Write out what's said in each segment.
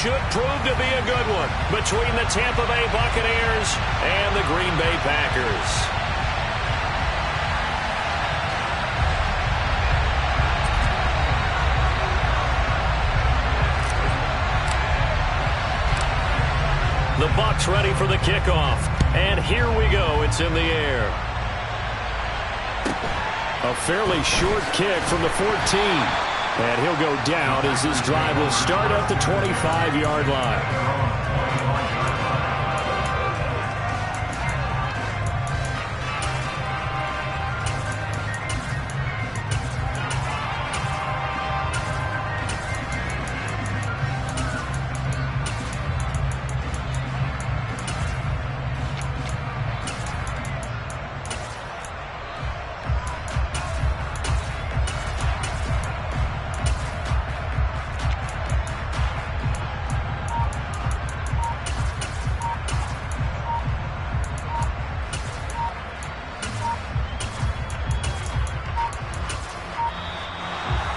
should prove to be a good one between the Tampa Bay Buccaneers and the Green Bay Packers. The Bucs ready for the kickoff. And here we go. It's in the air. A fairly short kick from the 14. And he'll go down as this drive will start at the 25-yard line.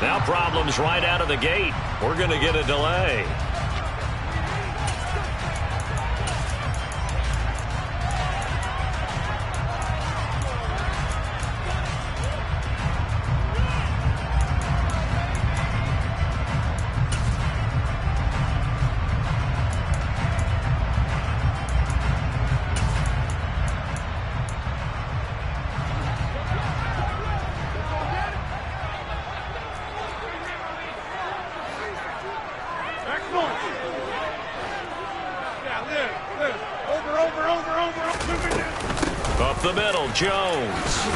Now problems right out of the gate. We're going to get a delay. Up the middle, Jones.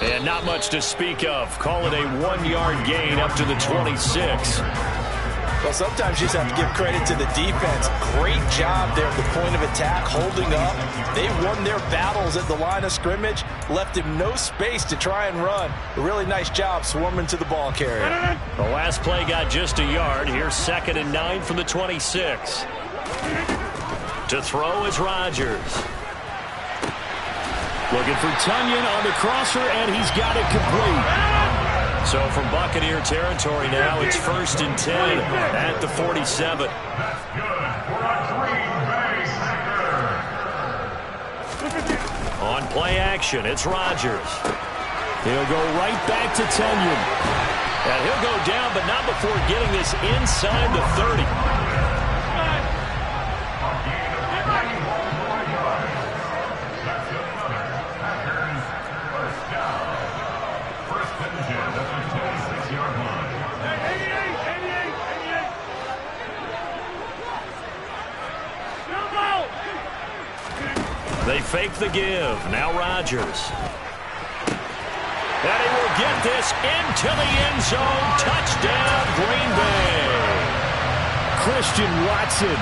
And not much to speak of. Call it a 1-yard gain up to the 26. Well, sometimes you just have to give credit to the defense. Great job there at the point of attack, holding up. They won their battles at the line of scrimmage, left him no space to try and run. A really nice job swarming to the ball carrier. The last play got just a yard. Here's 2nd and 9 from the 26. To throw is Rodgers. Looking for Tonyan on the crosser, and he's got it complete. So from Buccaneer territory now, it's 1st and 10 at the 47. On play action, it's Rodgers. He'll go right back to Tonyan. And he'll go down, but not before getting this inside the 30. They fake the give. Now Rodgers. And he will get this into the end zone. Touchdown, Green Bay. Christian Watson,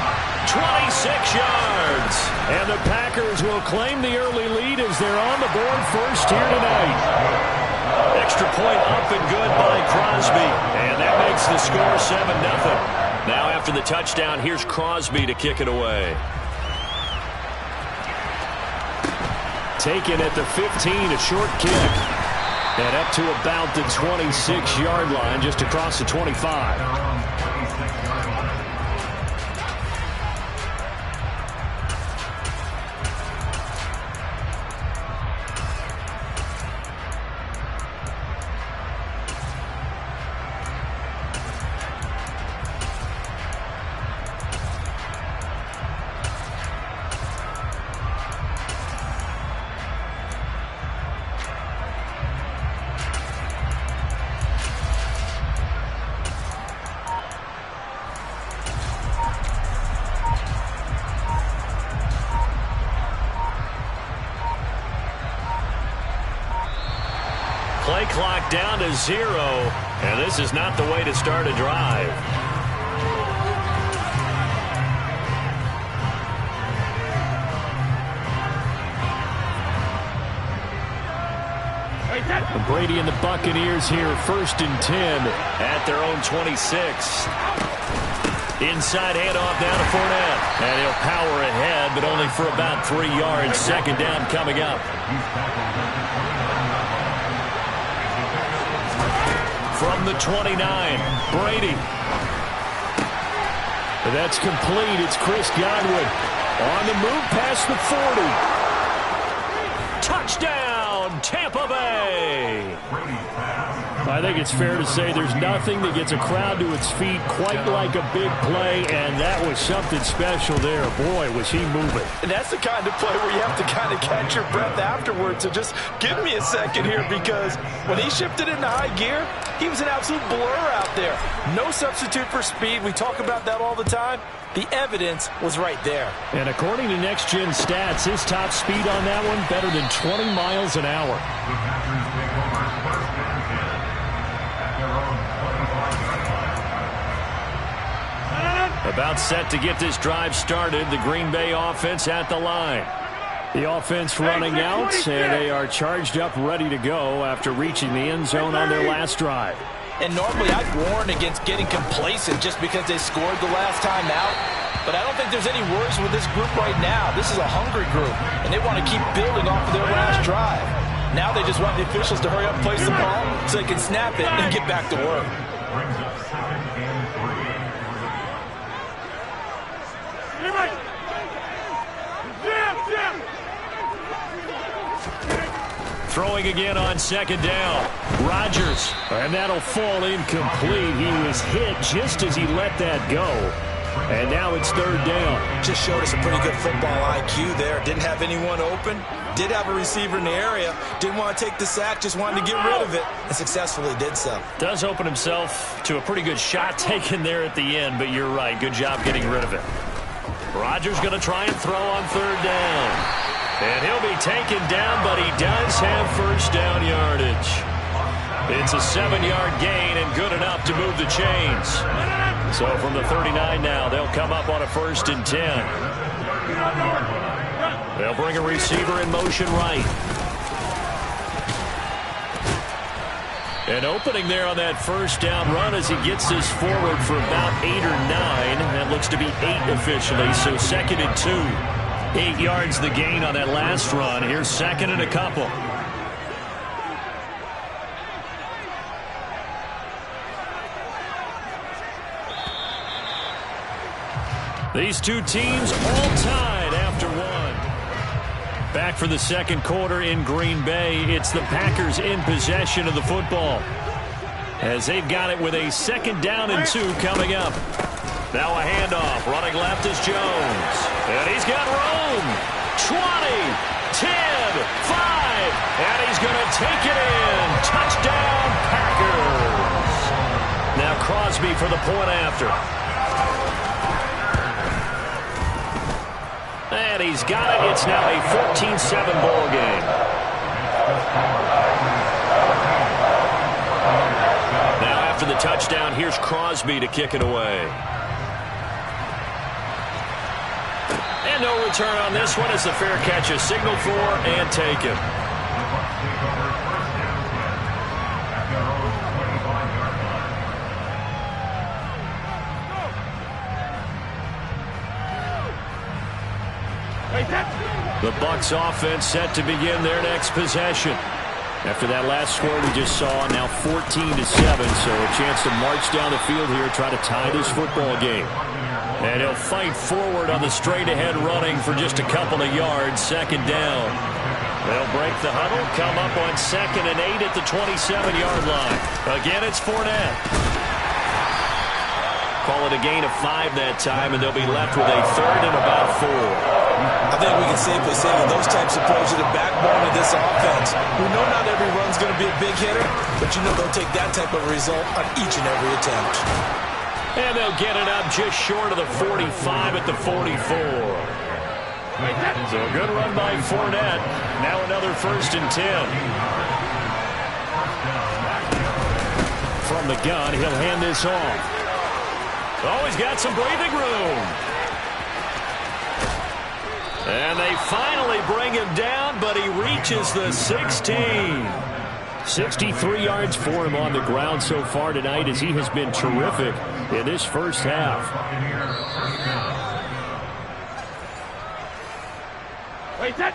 26 yards. And the Packers will claim the early lead as they're on the board first here tonight. Extra point up and good by Crosby. And that makes the score 7-0. Now after the touchdown, here's Crosby to kick it away. Taken at the 15, a short kick. And up to about the 26-yard line, just across the 25. Play clock down to 0, and this is not the way to start a drive. Brady and the Buccaneers here, 1st and 10 at their own 26. Inside handoff down to Fournette, and he'll power ahead, but only for about 3 yards. 2nd down coming up. From the 29, Brady. That's complete. It's Chris Godwin on the move past the 40. Touchdown, Tampa Bay. I think it's fair to say there's nothing that gets a crowd to its feet quite like a big play, and that was something special there. Boy, was he moving. And that's the kind of play where you have to kind of catch your breath afterwards. So just give me a second here, because when he shifted into high gear, he was an absolute blur out there. No substitute for speed. We talk about that all the time. The evidence was right there. And according to Next Gen Stats, his top speed on that one, better than 20 miles an hour. About set to get this drive started. The Green Bay offense at the line. The offense running out, and they are charged up, ready to go after reaching the end zone on their last drive. And normally I'd warn against getting complacent just because they scored the last time out. But I don't think there's any worries with this group right now. This is a hungry group, and they want to keep building off of their last drive. Now they just want the officials to hurry up and place the ball so they can snap it and get back to work. Throwing again on second down. Rodgers, and that'll fall incomplete. He was hit just as he let that go. And now it's third down. Just showed us a pretty good football IQ there. Didn't have anyone open. Did have a receiver in the area. Didn't want to take the sack. Just wanted to get rid of it. And successfully did so. Does open himself to a pretty good shot taken there at the end. But you're right. Good job getting rid of it. Rodgers going to try and throw on third down. And he'll be taken down, but he does have first down yardage. It's a 7-yard gain and good enough to move the chains. So from the 39 now, they'll come up on a 1st and 10. They'll bring a receiver in motion right. An opening there on that first down run as he gets this forward for about 8 or 9. That looks to be 8 officially, so 2nd and 2. 8 yards the gain on that last run. Here's 2nd and a couple. These two teams all tied after one. Back for the second quarter in Green Bay. It's the Packers in possession of the football, as they've got it with a 2nd down and 2 coming up. Now a handoff. Running left is Jones. And he's got room. 20, 10, 5. And he's going to take it in. Touchdown, Packers. Now Crosby for the point after. And he's got it. It's now a 14-7 ball game. Now after the touchdown, here's Crosby to kick it away. And no return on this one as the fair catch is signaled for and taken. The Bucs offense set to begin their next possession. After that last score we just saw, now 14-7, so a chance to march down the field here, try to tie this football game. And he'll fight forward on the straight-ahead running for just a couple of yards. 2nd down. They'll break the huddle, come up on 2nd and 8 at the 27-yard line. Again, it's Fournette. Call it a gain of 5 that time, and they'll be left with a 3rd and about 4. I think we can safely say that those types of plays are the backbone of this offense. We know not every run's going to be a big hitter, but you know they'll take that type of result on each and every attempt. And they'll get it up just short of the 45 at the 44. So a good run by Fournette. Now another 1st and 10. From the gun, he'll hand this off. Oh, he's got some breathing room. And they finally bring him down, but he reaches the 16. 63 yards for him on the ground so far tonight, as he has been terrific in this first half. Wait, that.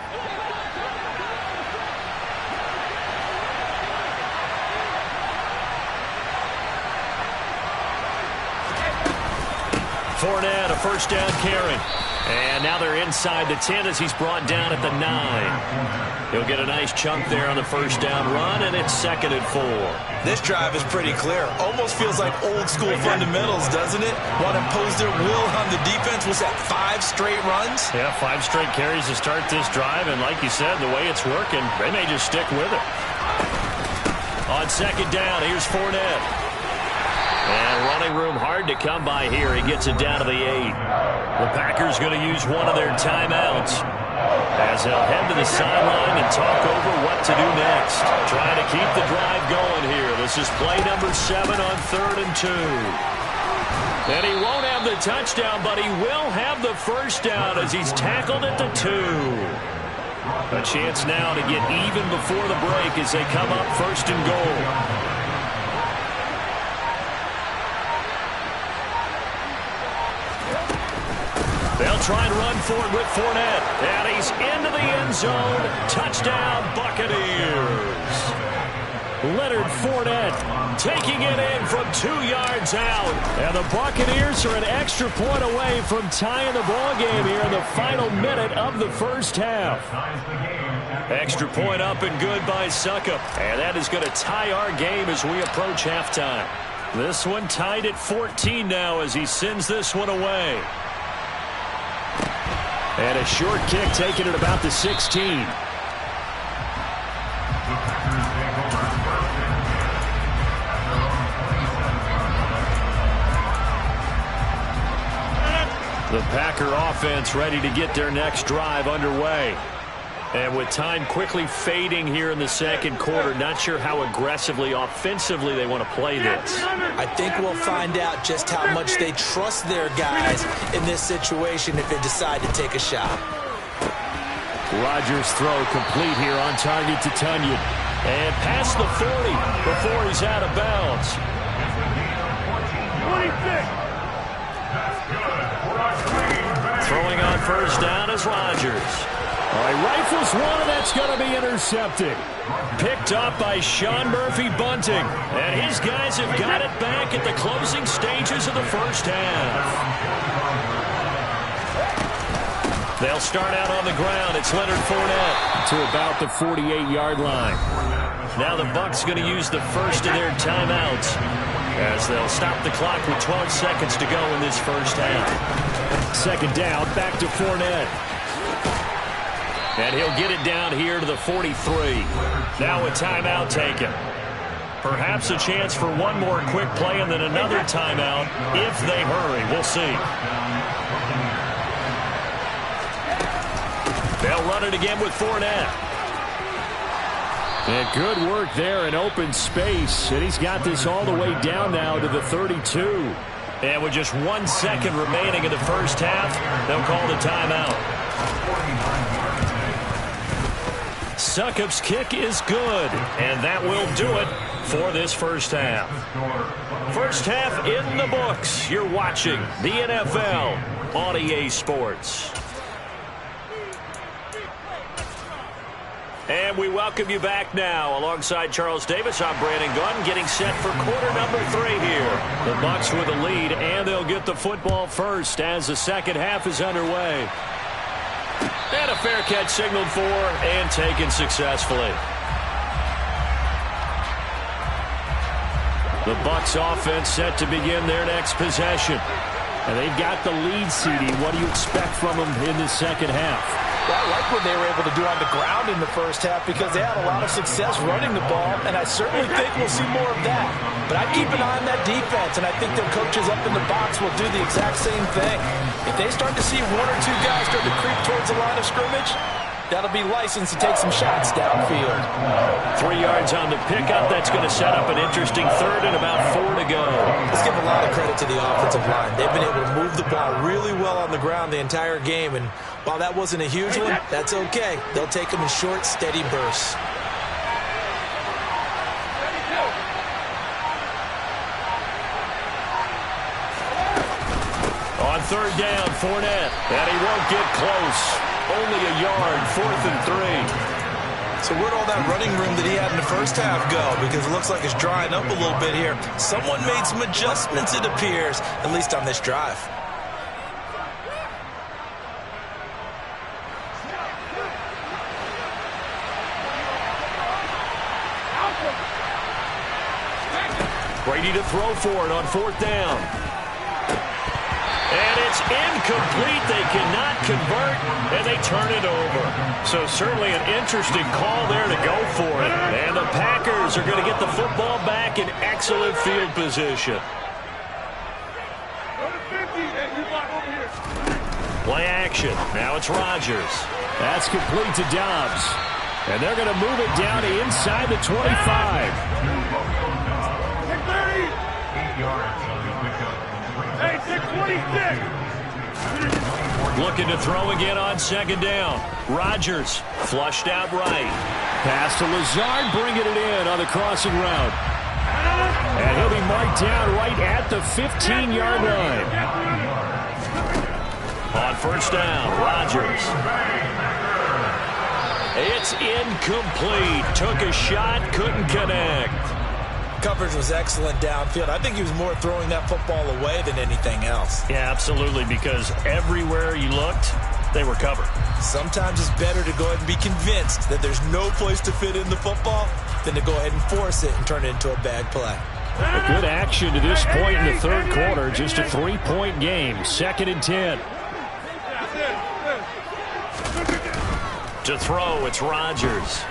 Fournette, a first down carry. And now they're inside the 10 as he's brought down at the 9. He'll get a nice chunk there on the first down run, and it's 2nd and 4. This drive is pretty clear. Almost feels like old school fundamentals, doesn't it? Want to impose their will on the defense. Was that 5 straight runs? Yeah, 5 straight carries to start this drive, and like you said, the way it's working, they may just stick with it. On 2nd down, here's Fournette. And running room hard to come by here. He gets it down to the 8. The Packers going to use one of their timeouts as they'll head to the sideline and talk over what to do next. Trying to keep the drive going here. This is play number 7 on 3rd and 2. And he won't have the touchdown, but he will have the first down as he's tackled at the 2. A chance now to get even before the break as they come up 1st and goal. They'll try and run for it with Fournette. And he's into the end zone. Touchdown, Buccaneers. Leonard Fournette taking it in from 2 yards out. And the Buccaneers are an extra point away from tying the ball game here in the final minute of the first half. Extra point up and good by Succop. And that is going to tie our game as we approach halftime. This one tied at 14 now as he sends this one away. And a short kick taken at about the 16. The Packer offense ready to get their next drive underway. And with time quickly fading here in the 2nd quarter, not sure how aggressively, offensively they want to play this. I think we'll find out just how much they trust their guys in this situation if they decide to take a shot. Rodgers' throw complete here on target to Tunyon. And past the 40 before he's out of bounds. 26. Throwing on first down is Rodgers. All right, rifles one, and that's going to be intercepted. Picked up by Sean Murphy-Bunting. And his guys have got it back at the closing stages of the first half. They'll start out on the ground. It's Leonard Fournette to about the 48-yard line. Now the Bucs going to use the first of their timeouts as they'll stop the clock with 12 seconds to go in this first half. 2nd down, back to Fournette. And he'll get it down here to the 43. Now a timeout taken. Perhaps a chance for one more quick play and then another timeout if they hurry. We'll see. They'll run it again with Fournette. And good work there in open space. And he's got this all the way down now to the 32. And with just 1 second remaining in the first half, they'll call the timeout. Succop's kick is good, and that will do it for this first half. First half in the books. You're watching the NFL on EA Sports. And we welcome you back now. Alongside Charles Davis, I'm Brandon Gunn, getting set for quarter number 3 here. The Bucs with a lead, and they'll get the football first as the second half is underway. And a fair catch signaled for and taken successfully. The Bucs offense set to begin their next possession. And they've got the lead, CD. What do you expect from them in the second half? Well, I like what they were able to do on the ground in the first half because they had a lot of success running the ball, and I certainly think we'll see more of that. But I keep an eye on that defense, and I think their coaches up in the box will do the exact same thing. If they start to see 1 or 2 guys start to creep towards the line of scrimmage, that'll be licensed to take some shots downfield. 3 yards on the pickup. That's going to set up an interesting third and about 4 to go. Let's give a lot of credit to the offensive line. They've been able to move the ball really well on the ground the entire game, and while that wasn't a huge one, that's okay. They'll take them in short, steady bursts. On third down, Fournette, and he won't get close. Only a yard, 4th and 3. So where'd all that running room that he had in the first half go? Because it looks like it's drying up a little bit here. Someone made some adjustments, it appears, at least on this drive. Brady to throw for it on 4th down. And it's incomplete. They cannot convert, and they turn it over. So certainly an interesting call there to go for it. And the Packers are going to get the football back in excellent field position. Play action. Now it's Rodgers. That's complete to Dobbs. And they're going to move it down to inside the 25. Looking to throw again on 2nd down. Rodgers flushed out right. Pass to Lazard, bringing it in on the crossing route. And he'll be marked down right at the 15-yard line. On 1st down, Rodgers. It's incomplete. Took a shot, couldn't connect. Coverage was excellent downfield. I think he was more throwing that football away than anything else. Yeah, absolutely, because everywhere you looked, they were covered. Sometimes it's better to go ahead and be convinced that there's no place to fit in the football than to go ahead and force it and turn it into a bad play. A good action to this point in the 3rd quarter. Just a 3-point game. 2nd and 10. To throw, it's Rodgers.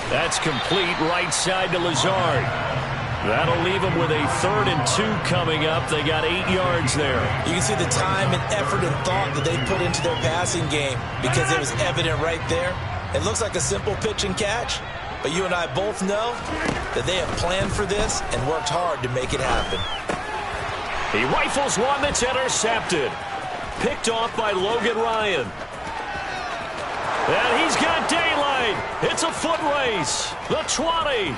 That's complete right side to Lazard. That'll leave them with a 3rd and 2 coming up. They got 8 yards there. You can see the time and effort and thought that they put into their passing game because it was evident right there. It looks like a simple pitch and catch, but you and I both know that they have planned for this and worked hard to make it happen. He rifles one that's intercepted. Picked off by Logan Ryan. And he's got daylight. It's a foot race. The 20.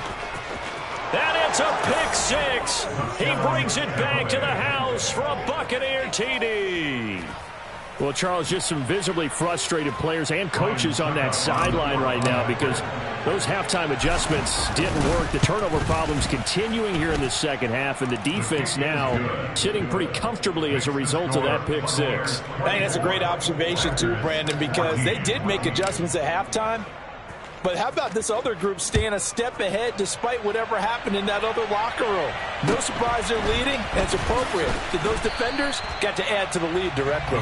And it's a pick 6. He brings it back to the house for a Buccaneer TD. Well, Charles, just some visibly frustrated players and coaches on that sideline right now because those halftime adjustments didn't work. The turnover problems continuing here in the 2nd half, and the defense now sitting pretty comfortably as a result of that pick 6. I think that's a great observation too, Brandon, because they did make adjustments at halftime. But how about this other group staying a step ahead despite whatever happened in that other locker room? No surprise they're leading, and it's appropriate. Those defenders got to add to the lead directly.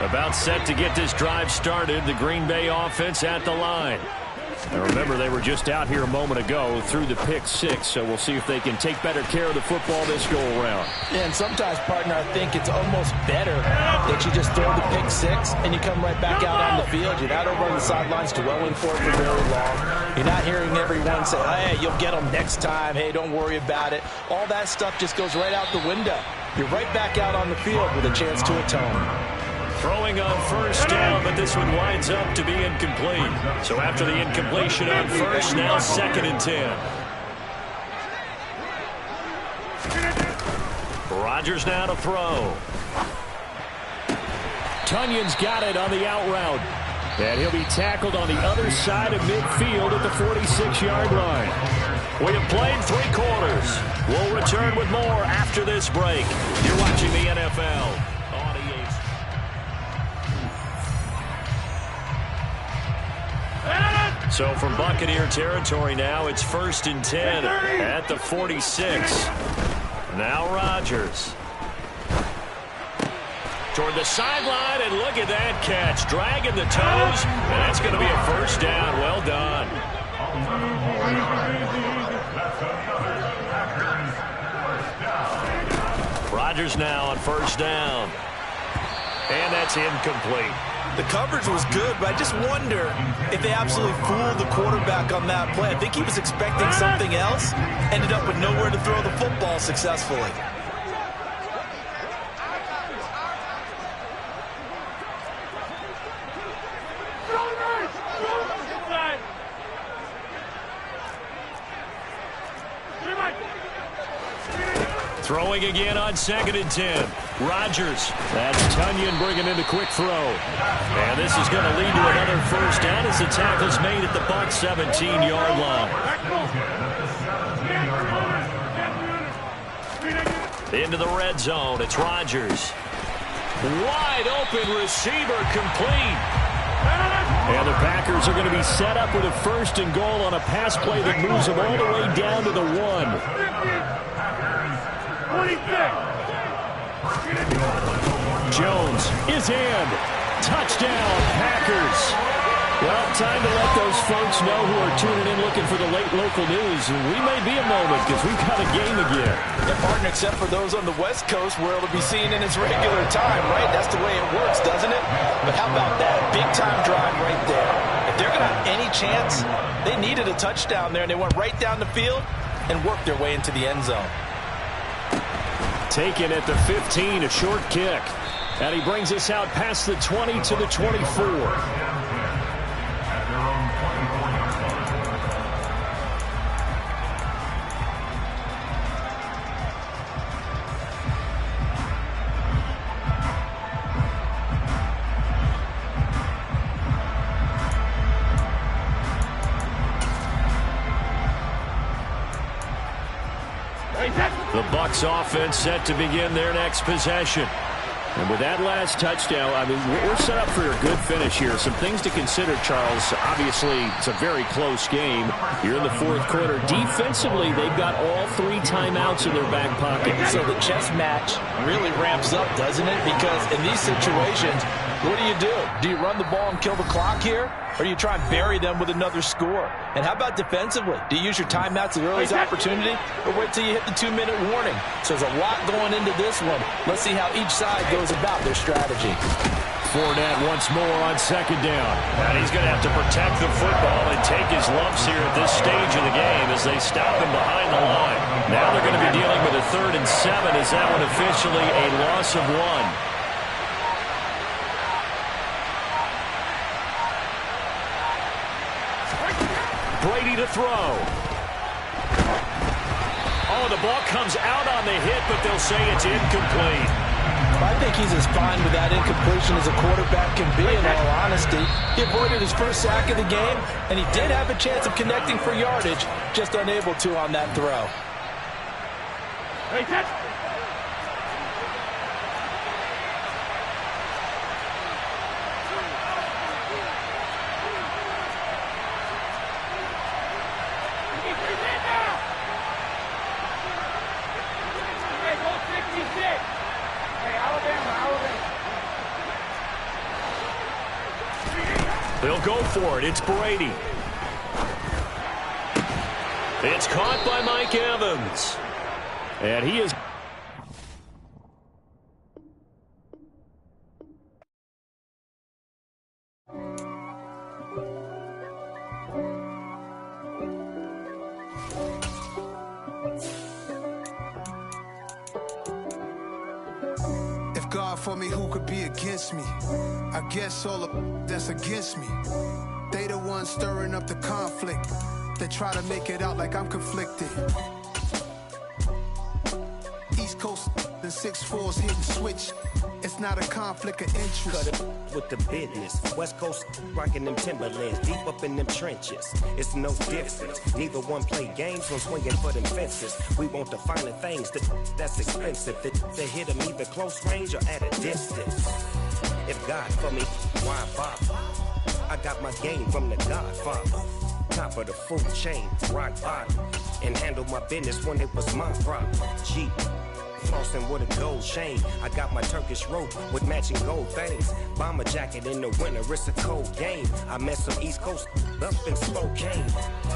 About set to get this drive started, the Green Bay offense at the line. And remember, they were just out here a moment ago through the pick 6, so we'll see if they can take better care of the football this go-around. Yeah, and sometimes, partner, I think it's almost better that you just throw the pick 6 and you come right back out on the field. You're not over on the sidelines dwelling for it for very long. You're not hearing everyone say, hey, you'll get them next time. Hey, don't worry about it. All that stuff just goes right out the window. You're right back out on the field with a chance to atone. Throwing on 1st down, but this one winds up to be incomplete. So after the incompletion on 1st, now 2nd and 10. Rodgers now to throw. Tunyon's got it on the out route. And he'll be tackled on the other side of midfield at the 46-yard line. We have played 3 quarters. We'll return with more after this break. You're watching the NFL. So from Buccaneer territory now, it's 1st and 10 at the 46. Now Rodgers. Toward the sideline, and look at that catch. Dragging the toes, and that's going to be a 1st down. Well done. Rodgers now on 1st down. And that's incomplete. The coverage was good, but I just wonder if they absolutely fooled the quarterback on that play. I think he was expecting something else, ended up with nowhere to throw the football successfully. Throwing again on 2nd and 10. Rodgers. That's Tunyon bringing in the quick throw. And this is going to lead to another 1st down as the tackle's made at the Bucs 17-yard line. Into the red zone. It's Rodgers. Wide open receiver complete. And the Packers are going to be set up with a 1st and goal on a pass play that moves them all the way down to the 1. Jones is in. Touchdown, Packers. Well, time to let those folks know who are tuning in looking for the late local news. We may be a moment because we've got a game again. Yeah, partner, except for those on the West Coast where it'll be seen in its regular time, right? That's the way it works, doesn't it? But how about that? Big-time drive right there. If they're going to have any chance, they needed a touchdown there, and they went right down the field and worked their way into the end zone. Taken at the 15, a short kick. And he brings us out past the 20 to the 24. The Bucs offense set to begin their next possession. And with that last touchdown, I mean, we're set up for a good finish here. Some things to consider, Charles. Obviously, it's a very close game. You're in the 4th quarter. Defensively, they've got all 3 timeouts in their back pocket. So the chess match really ramps up, doesn't it? Because in these situations, what do? Do you run the ball and kill the clock here? Or do you try and bury them with another score? And how about defensively? Do you use your timeouts at the earliest opportunity? Or wait till you hit the 2-minute warning? So there's a lot going into this one. Let's see how each side goes about their strategy. Fournette once more on 2nd down. And he's going to have to protect the football and take his lumps here at this stage of the game as they stop him behind the line. Now they're going to be dealing with a 3rd and 7 as that one officially a loss of 1. Brady to throw. Oh, the ball comes out on the hit, but they'll say it's incomplete. I think he's as fine with that incompletion as a quarterback can be, in all honesty. He avoided his first sack of the game, and he did have a chance of connecting for yardage, just unable to on that throw. They'll go for it. It's Brady. It's caught by Mike Evans. And he is... God for me, who could be against me? I guess all of that's against me. They the ones stirring up the conflict. They try to make it out like I'm conflicted. East Coast and 6'4's hitting switch. It's not a conflict of interest. Cut it with the business. West Coast rocking them Timberlands, deep up in them trenches. It's no difference. Neither one play games, one swinging for them fences. We want the finer things that's expensive. They hit them either close range or at a distance. If God for me, why bother? I got my game from the Godfather. Top of the food chain, rock bottom. And handle my business when it was my problem. Jeep. Flossing with a gold chain. I got my Turkish rope with matching gold things. Bomber jacket in the winter, it's a cold game. I met some East Coast up in Spokane.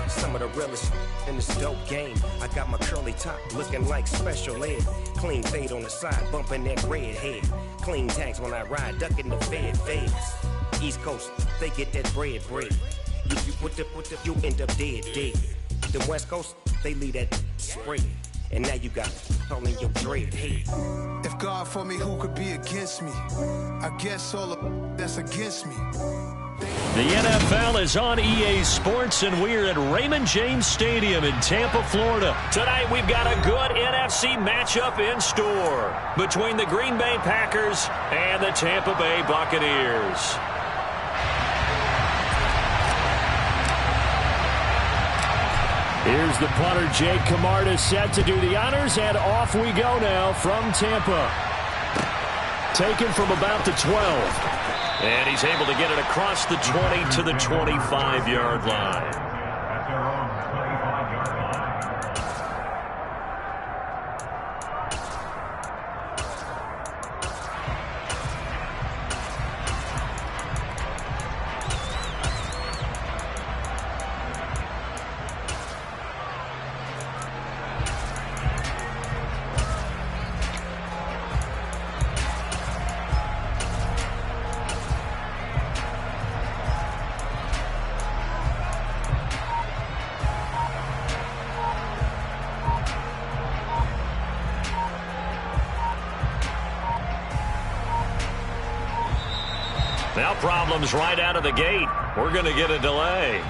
Some of the realest in this dope game. I got my curly top looking like special ed. Clean fade on the side, bumping that red head. Clean tags when I ride, ducking the feds. East Coast, they get that bread. You end up dead. The West Coast, they leave that spread. And now you got all in your dread head. If God for me, who could be against me? I guess all of that's against me. The NFL is on EA Sports, and we're at Raymond James Stadium in Tampa, Florida. Tonight, we've got a good NFC matchup in store between the Green Bay Packers and the Tampa Bay Buccaneers. Here's the punter, Jake Camarda, set to do the honors, and off we go now from Tampa. Taken from about the 12. And he's able to get it across the 20 to the 25-yard line. Now problems right out of the gate. We're going to get a delay.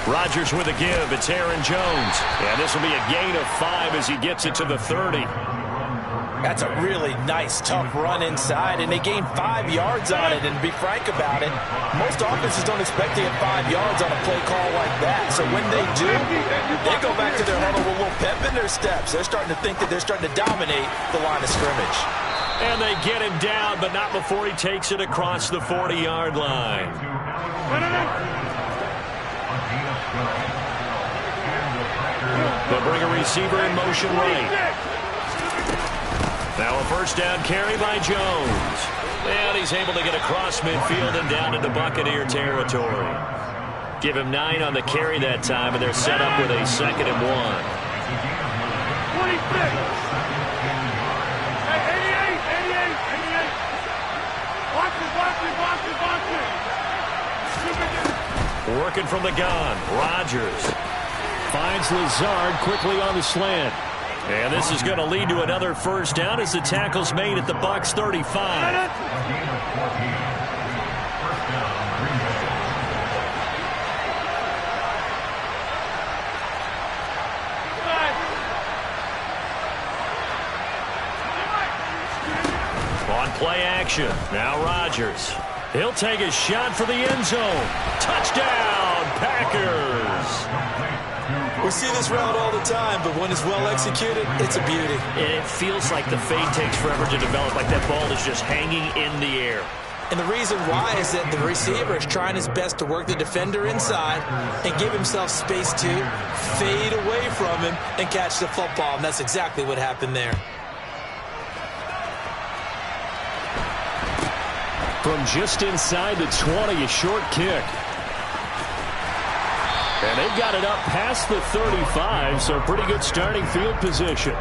Rodgers with a give. It's Aaron Jones. And this will be a gain of 5 as he gets it to the 30. That's a really nice, tough run inside, and they gained 5 yards on it. And to be frank about it, most offenses don't expect to get 5 yards on a play call like that. So when they do, they go back to their huddle with a little pep in their steps. They're starting to think that they're starting to dominate the line of scrimmage. And they get him down, but not before he takes it across the 40-yard line. They'll bring a receiver in motion right. Now a first down carry by Jones. And he's able to get across midfield and down into Buccaneer territory. Give him 9 on the carry that time, and they're set up with a 2nd and 1. 88. Working from the gun. Rodgers finds Lazard quickly on the slant. And this is going to lead to another first down as the tackle's made at the Bucs 35. On play action, now Rodgers. He'll take a shot for the end zone. Touchdown, Packers! We see this route all the time, but when it's well executed, it's a beauty. And it feels like the fade takes forever to develop, like that ball is just hanging in the air. And the reason why is that the receiver is trying his best to work the defender inside and give himself space to fade away from him and catch the football, and that's exactly what happened there. From just inside the 20, a short kick. And they've got it up past the 35, so pretty good starting field position.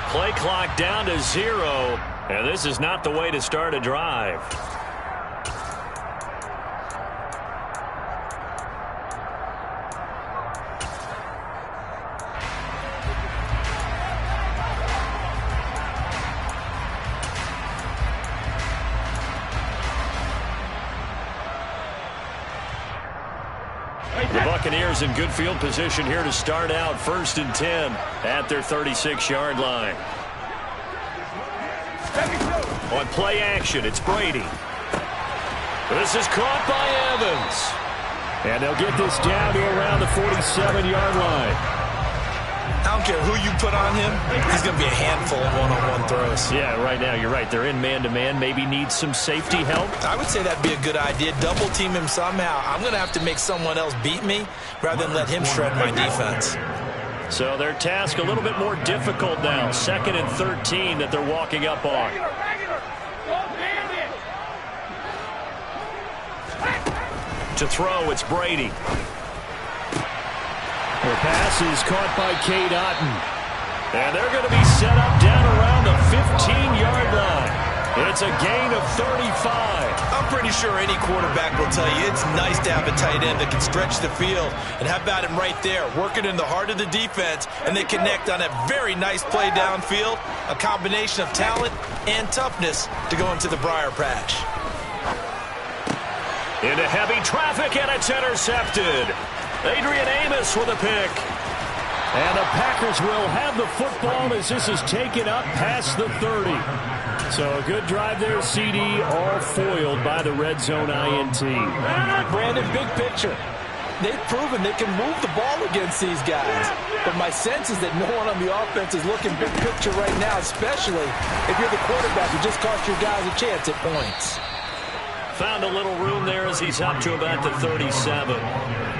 Play clock down to 0, and this is not the way to start a drive. The Buccaneers in good field position here to start out 1st and 10 at their 36-yard line. On play action, it's Brady. This is caught by Evans. And they'll get this down to around the 47-yard line. I don't care who you put on him, he's going to be a handful of one-on-one throws. Yeah, right now, you're right. They're in man-to-man. Maybe needs some safety help. I would say that'd be a good idea. Double team him somehow. I'm going to have to make someone else beat me rather than let him shred my defense. So their task a little bit more difficult now. 2nd and 13 that they're walking up on. To throw, it's Brady. The pass is caught by Cade Otton. And they're going to be set up down around the 15-yard line. It's a gain of 35. I'm pretty sure any quarterback will tell you it's nice to have a tight end that can stretch the field. And how about him right there, working in the heart of the defense, and they connect on a very nice play downfield, a combination of talent and toughness to go into the briar patch. Into heavy traffic, and it's intercepted. Adrian Amos with a pick. And the Packers will have the football as this is taken up past the 30. So a good drive there, CD, all foiled by the red zone INT. Brandon, big picture. They've proven they can move the ball against these guys. But my sense is that no one on the offense is looking big picture right now, especially if you're the quarterback who just cost your guys a chance at points. Found a little room there as he's up to about the 37.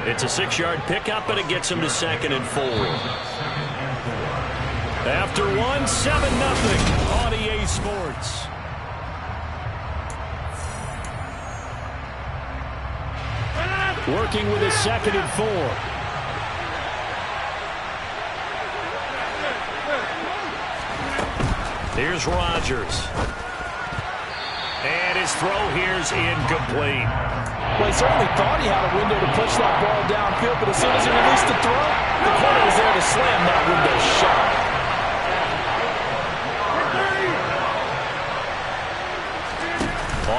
It's a 6-yard pickup, and it gets him to 2nd and 4. After 1, 7-0 on EA Sports. Working with a 2nd and 4. Here's Rodgers. And his throw here's incomplete. Well, he certainly thought he had a window to push that ball downfield, but as soon as he released the throw, the corner was there to slam that window shut.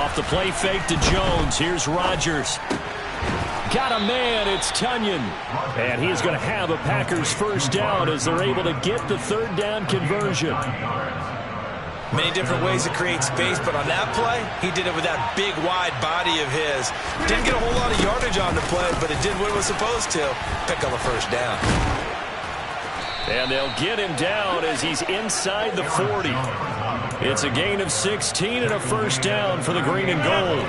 Off the play fake to Jones. Here's Rodgers. Got a man. It's Tunyon. And he's going to have a Packers first down as they're able to get the 3rd down conversion. Many different ways to create space, but on that play, he did it with that big, wide body of his. Didn't get a whole lot of yardage on the play, but it did what it was supposed to. Pick up a first down. And they'll get him down as he's inside the 40. It's a gain of 16 and a first down for the green and gold.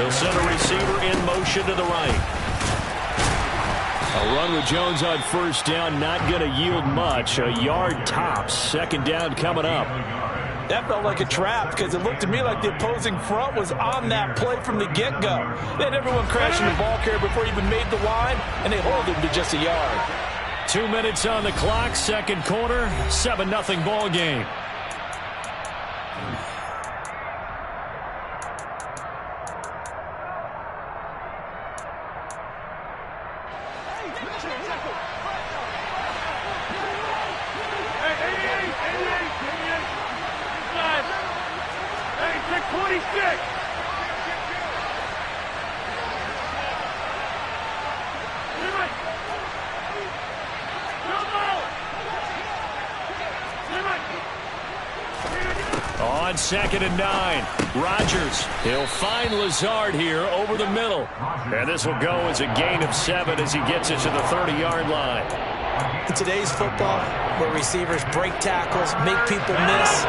They'll send a receiver in motion to the right. A run with Jones on first down, not going to yield much. A yard tops. 2nd down coming up. That felt like a trap because it looked to me like the opposing front was on that play from the get-go. They had everyone crashing the ball carrier before he even made the line, and they hold him to just a yard. 2 minutes on the clock, 2nd quarter, 7-0 ball game. On 2nd and 9, Rodgers. He'll find Lazard here over the middle. And this will go as a gain of 7 as he gets it to the 30-yard line. In today's football, where receivers break tackles, make people miss,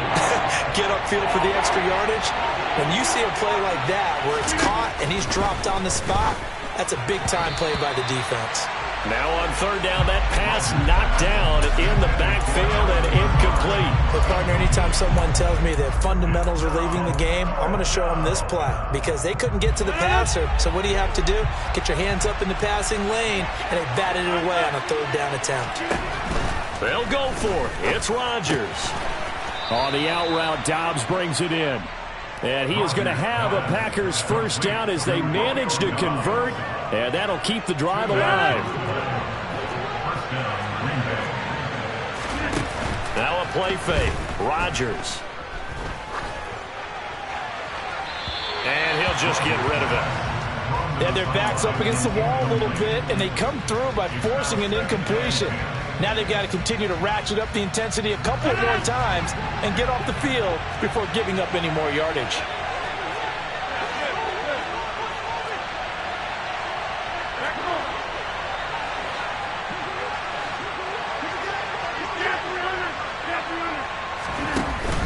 get upfield for the extra yardage, when you see a play like that where it's caught and he's dropped on the spot, that's a big-time play by the defense. Now on 3rd down, that pass knocked down in the backfield and incomplete. But partner, anytime someone tells me that fundamentals are leaving the game, I'm going to show them this play because they couldn't get to the passer. So what do you have to do? Get your hands up in the passing lane, and they batted it away on a 3rd down attempt. They'll go for it. It's Rodgers. On the out route, Dobbs brings it in. And he is going to have a Packers first down as they manage to convert, and that'll keep the drive alive. Now a play fake. Rodgers. And he'll just get rid of it. Yeah, their back's up against the wall a little bit, and they come through by forcing an incompletion. Now they've got to continue to ratchet up the intensity a couple more times and get off the field before giving up any more yardage.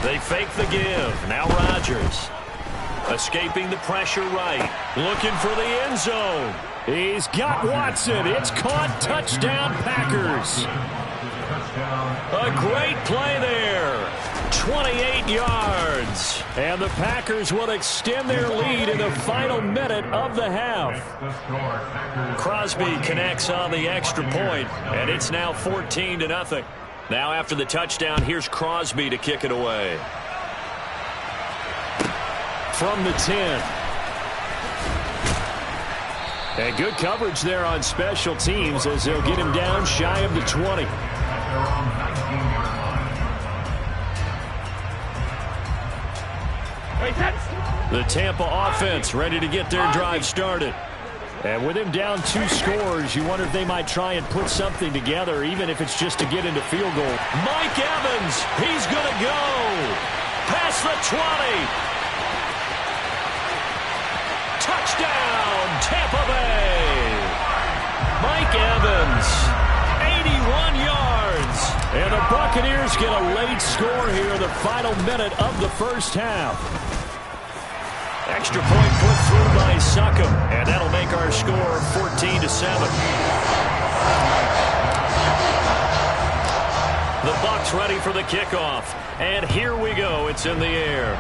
They fake the give. Now Rodgers. Escaping the pressure right. Looking for the end zone. He's got Watson. It's caught. Touchdown, Packers. A great play there. 28 yards. And the Packers will extend their lead in the final minute of the half. Crosby connects on the extra point, and it's now 14-0. Now after the touchdown, here's Crosby to kick it away. From the 10. And good coverage there on special teams as they'll get him down shy of the 20. The Tampa offense ready to get their drive started. And with him down 2 scores, you wonder if they might try and put something together, even if it's just to get into field goal. Mike Evans, he's going to go. Past the 20. Touchdown, Tampa Bay. Mike Evans, 81 yards. And the Buccaneers get a late score here in the final minute of the first half. Extra point put through by Succop, and that'll make our score 14-7. The Bucs ready for the kickoff, and here we go. It's in the air.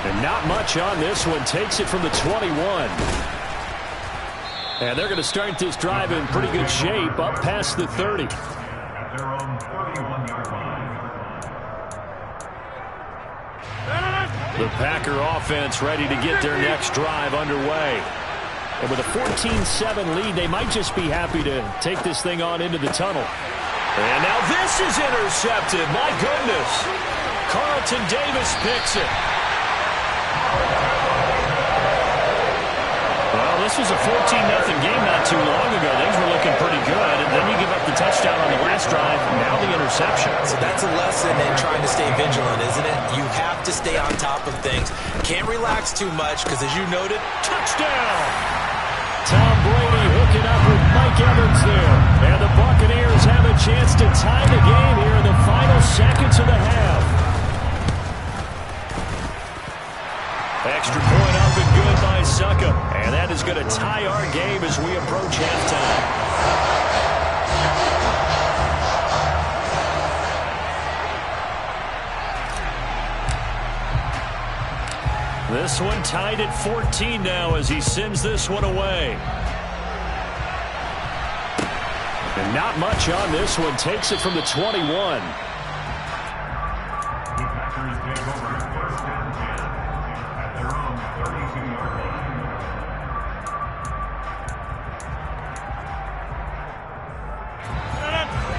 And not much on this one. Takes it from the 21. And they're going to start this drive in pretty good shape up past the 30. The Packer offense ready to get their next drive underway. And with a 14-7 lead, they might just be happy to take this thing on into the tunnel. And now this is intercepted. My goodness. Carlton Davis picks it. Well, this was a 14-0 game not too long ago. Things were looking pretty good, and then you give up the touchdown on the last drive, now the interception. So that's a lesson in trying to stay vigilant, isn't it? You have to stay on top of things. Can't relax too much because, as you noted, touchdown! Tom Brady hooking up with Mike Evans there. And the Buccaneers have a chance to tie the game here in the final seconds of the half. Extra point up and good by Succop. And that is going to tie our game as we approach halftime. This one tied at 14 now as he sends this one away. And not much on this one. Takes it from the 21.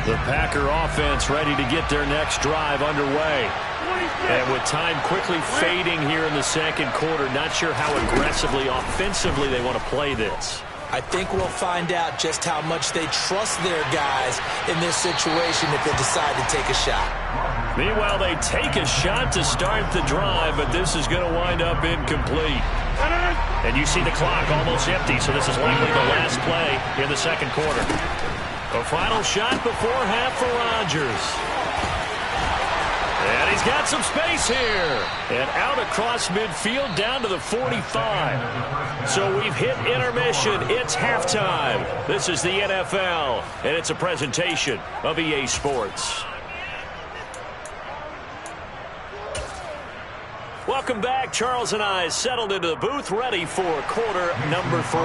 The Packer offense ready to get their next drive underway. And with time quickly fading here in the second quarter, not sure how aggressively, offensively they want to play this. I think we'll find out just how much they trust their guys in this situation if they decide to take a shot. Meanwhile, they take a shot to start the drive, but this is going to wind up incomplete. And you see the clock almost empty, so this is likely the last play in the second quarter. A final shot before half for Rodgers. And he's got some space here. And out across midfield down to the 45. So we've hit intermission. It's halftime. This is the NFL, and it's a presentation of EA Sports. Welcome back. Charles and I settled into the booth, ready for quarter number 3.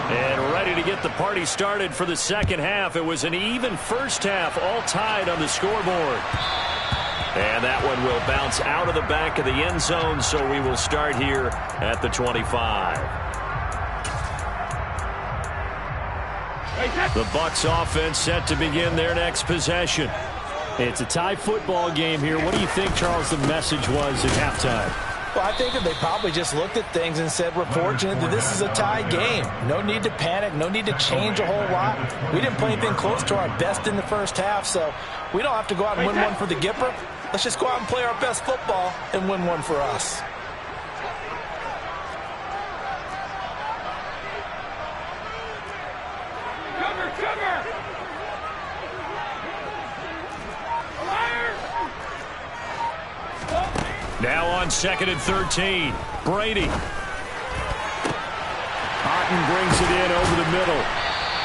And ready to get the party started for the second half. It was an even first half, all tied on the scoreboard. And that one will bounce out of the back of the end zone, so we will start here at the 25. The Bucs offense set to begin their next possession. It's a tie football game here. What do you think, Charles, the message was at halftime? Well, I think that they probably just looked at things and said, we're fortunate that this is a tie game. No need to panic. No need to change a whole lot. We didn't play anything close to our best in the first half, so we don't have to go out and win one for the Gipper. Let's just go out and play our best football and win one for us. Now on 2nd and 13. Brady. Otten brings it in over the middle.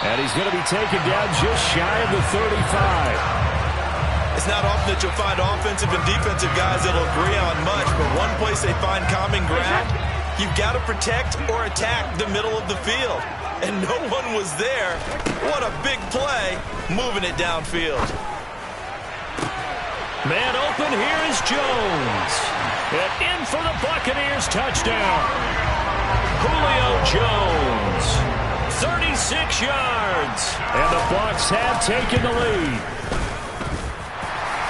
And he's going to be taken down just shy of the 35. It's not often that you'll find offensive and defensive guys that'll agree on much, but one place they find common ground, you've got to protect or attack the middle of the field. And no one was there. What a big play, moving it downfield. Man open, here is Jones. And in for the Buccaneers, touchdown. Julio Jones, 36 yards. And the Bucs have taken the lead.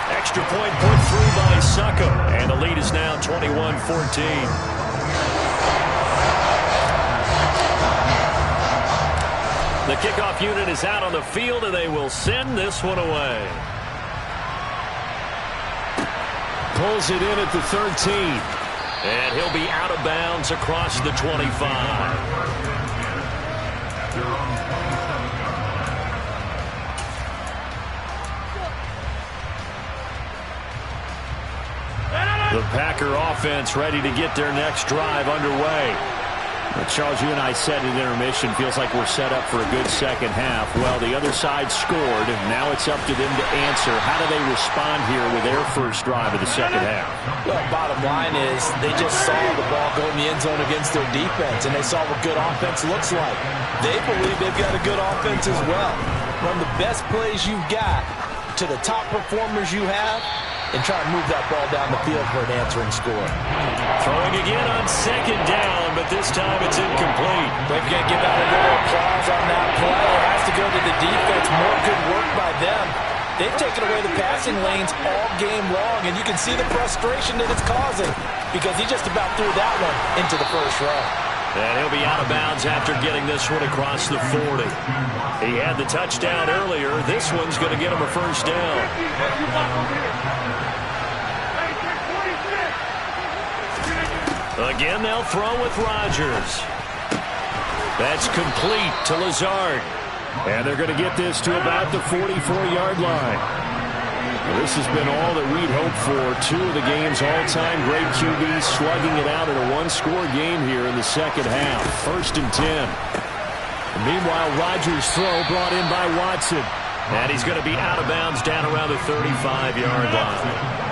Extra point put through by Succop. And the lead is now 21-14. The kickoff unit is out on the field, and they will send this one away. Pulls it in at the 13. And he'll be out of bounds across the 25. The Packer offense ready to get their next drive underway. Charles, you and I said at intermission, feels like we're set up for a good second half. Well, the other side scored, and now it's up to them to answer. How do they respond here with their first drive of the second half? Well, bottom line is they just saw the ball go in the end zone against their defense, and they saw what good offense looks like. They believe they've got a good offense as well. Run the best plays you've got to the top performers you have, and try and move that ball down the field for an answering score. Throwing again on second down, but this time it's incomplete. They're going to give out a little applause on that play. It has to go to the defense. More good work by them. They've taken away the passing lanes all game long, and you can see the frustration that it's causing because he just about threw that one into the first row. And he'll be out of bounds after getting this one across the 40. He had the touchdown earlier. This one's going to get him a first down. Again, they'll throw with Rodgers. That's complete to Lazard. And they're going to get this to about the 44-yard line. Well, this has been all that we'd hoped for. Two of the game's all-time great QBs slugging it out in a one-score game here in the second half. 1st and 10. And meanwhile, Rodgers' throw brought in by Watson. And he's going to be out of bounds down around the 35-yard line.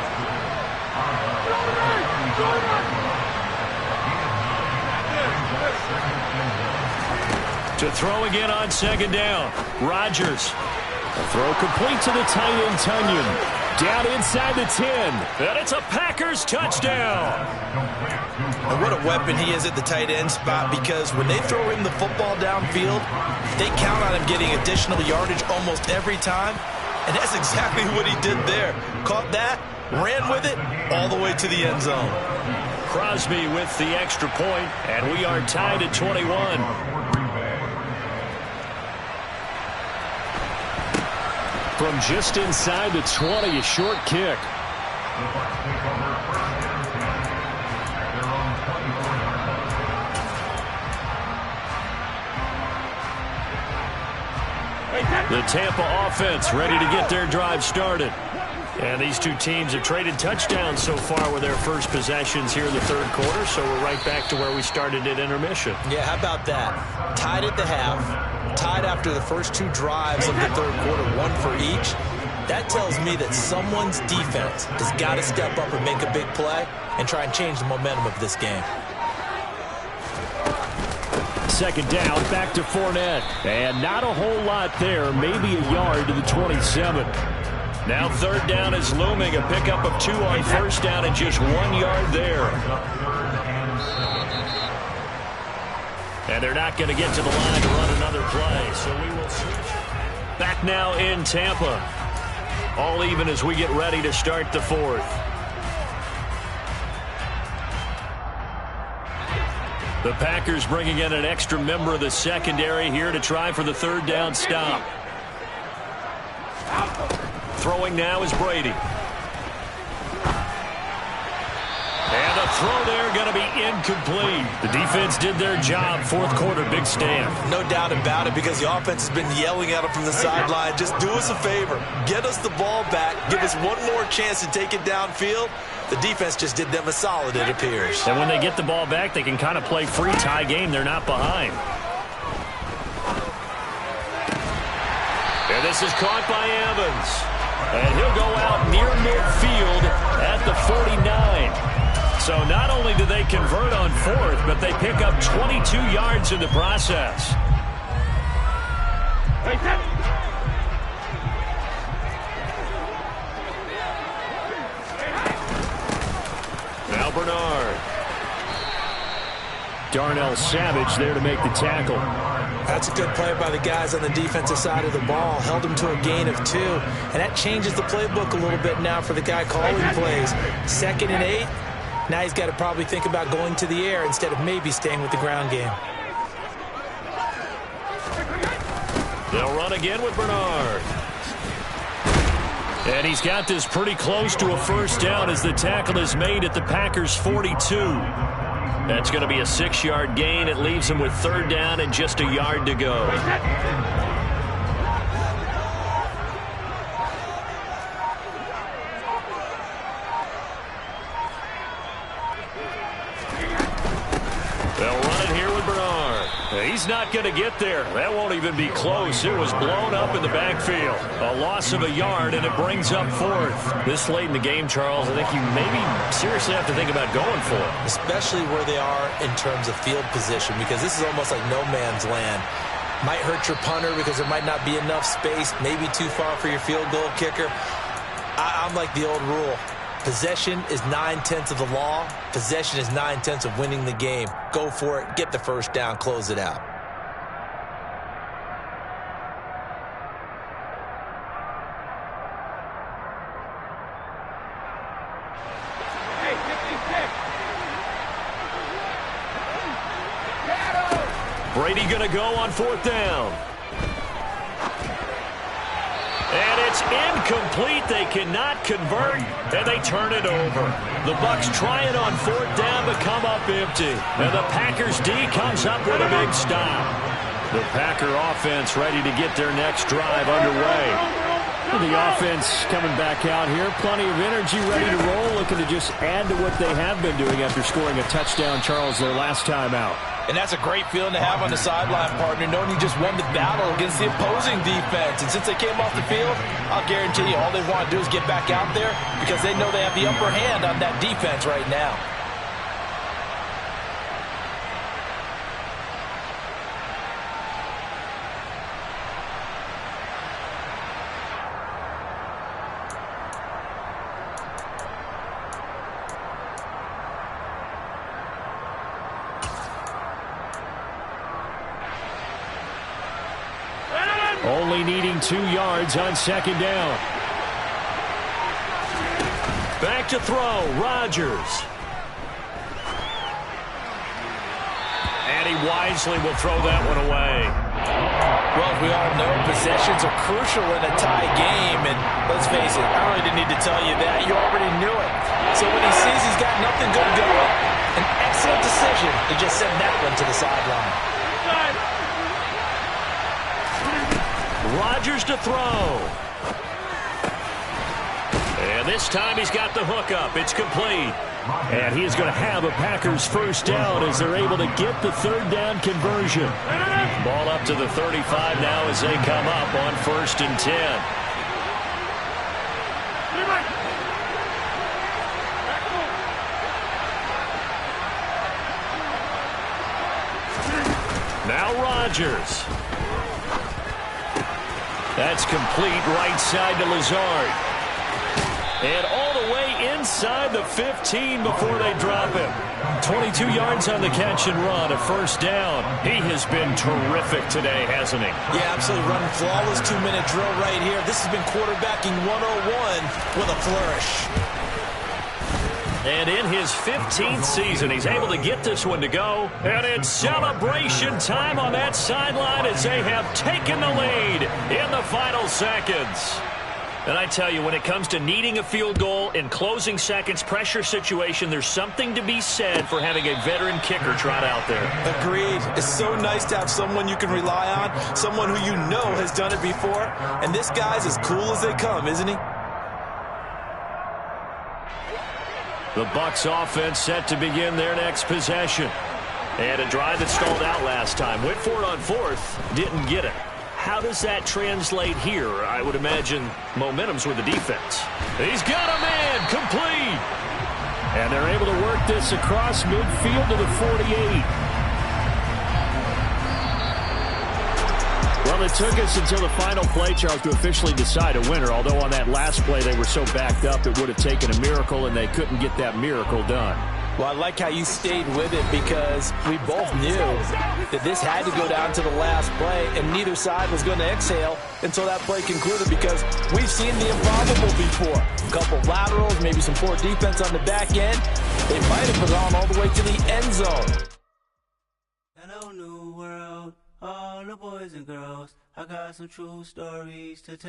To throw again on second down. Rodgers. A throw complete to the tight end, Tunyon. Down inside the 10. And it's a Packers touchdown. And what a weapon he is at the tight end spot, because when they throw him the football downfield, they count on him getting additional yardage almost every time. And that's exactly what he did there. Caught that, ran with it, all the way to the end zone. Crosby with the extra point, and we are tied at 21. From just inside the 20, a short kick. The Tampa offense ready to get their drive started. And these two teams have traded touchdowns so far with their first possessions here in the third quarter, so we're right back to where we started at intermission. Yeah, how about that? Tied at the half. Tied after the first two drives of the third quarter, one for each. That tells me that someone's defense has got to step up and make a big play and try and change the momentum of this game. Second down, back to Fournette. And not a whole lot there, maybe a yard to the 27. Now third down is looming, a pickup of 2 on first down and just 1 yard there. And they're not going to get to the line to run another play, so we will switch. Back now in Tampa. All even as we get ready to start the fourth. The Packers bringing in an extra member of the secondary here to try for the third down stop. Throwing now is Brady. And a throw there going to be incomplete. The defense did their job. Fourth quarter, big stand. No doubt about it, because the offense has been yelling at them from the sideline. Just do us a favor. Get us the ball back. Give us one more chance to take it downfield. The defense just did them a solid, it appears. And when they get the ball back, they can kind of play free tie game. They're not behind. And this is caught by Evans. And he'll go out near midfield at the 49. So not only do they convert on fourth, but they pick up 22 yards in the process. Now Bernard. Darnell Savage there to make the tackle. That's a good play by the guys on the defensive side of the ball. Held him to a gain of 2. And that changes the playbook a little bit now for the guy calling plays. 2nd and 8. Now he's got to probably think about going to the air instead of maybe staying with the ground game. They'll run again with Bernard. And he's got this pretty close to a first down as the tackle is made at the Packers' 42. That's going to be a 6-yard gain. It leaves him with 3rd down and just a yard to go. They'll run it here with Bernard. He's not going to get there. That won't even be close. It was blown up in the backfield. A loss of a yard, and it brings up 4th. This late in the game, Charles, I think you maybe seriously have to think about going for it. Especially where they are in terms of field position, because this is almost like no man's land. Might hurt your punter because there might not be enough space, maybe too far for your field goal kicker. I'm like the old rule. Possession is 9/10 of the law. Possession is 9/10 of winning the game. Go for it. Get the first down. Close it out. Brady going to go on 4th down. And it's incomplete. They cannot convert, and they turn it over. The Bucs try it on 4th down, but come up empty. And the Packers D comes up with a big stop. The Packer offense ready to get their next drive underway. The offense coming back out here. Plenty of energy, ready to roll, looking to just add to what they have been doing after scoring a touchdown, Charles, their last time out. And that's a great feeling to have on the sideline, partner, knowing you just won the battle against the opposing defense. And since they came off the field, I'll guarantee you all they want to do is get back out there because they know they have the upper hand on that defense right now. Only needing 2 yards on 2nd down. Back to throw, Rodgers. And he wisely will throw that one away. Well, as we all know, possessions are crucial in a tie game. And let's face it, I really didn't need to tell you that. You already knew it. So when he sees he's got nothing good going, an excellent decision to just send that one to the sideline. Rodgers to throw. And this time he's got the hook up. It's complete. And he's going to have a Packers first down as they're able to get the 3rd down conversion. Ball up to the 35 now as they come up on 1st and 10. Now Rodgers. That's complete right side to Lazard. And all the way inside the 15 before they drop him. 22 yards on the catch and run, a first down. He has been terrific today, hasn't he? Yeah, absolutely. Running flawless 2-minute drill right here. This has been quarterbacking 101 with a flourish. And in his 15th season, he's able to get this one to go. And it's celebration time on that sideline as they have taken the lead in the final seconds. And I tell you, when it comes to needing a field goal in closing seconds pressure situation, there's something to be said for having a veteran kicker trot out there. Agreed. It's so nice to have someone you can rely on, someone who you know has done it before. And this guy's as cool as they come, isn't he? The Bucs offense set to begin their next possession. And a drive that stalled out last time. Went for it on 4th. Didn't get it. How does that translate here? I would imagine momentum's with the defense. He's got a man, complete. And they're able to work this across midfield to the 48. Well, it took us until the final play, Charles, to officially decide a winner, although on that last play they were so backed up it would have taken a miracle, and they couldn't get that miracle done. Well, I like how you stayed with it because we both knew that this had to go down to the last play, and neither side was going to exhale until that play concluded because we've seen the improbable before. A couple laterals, maybe some poor defense on the back end. They might have gone all the way to the end zone. Hello, new world, all the boys and girls. I got some true stories to tell.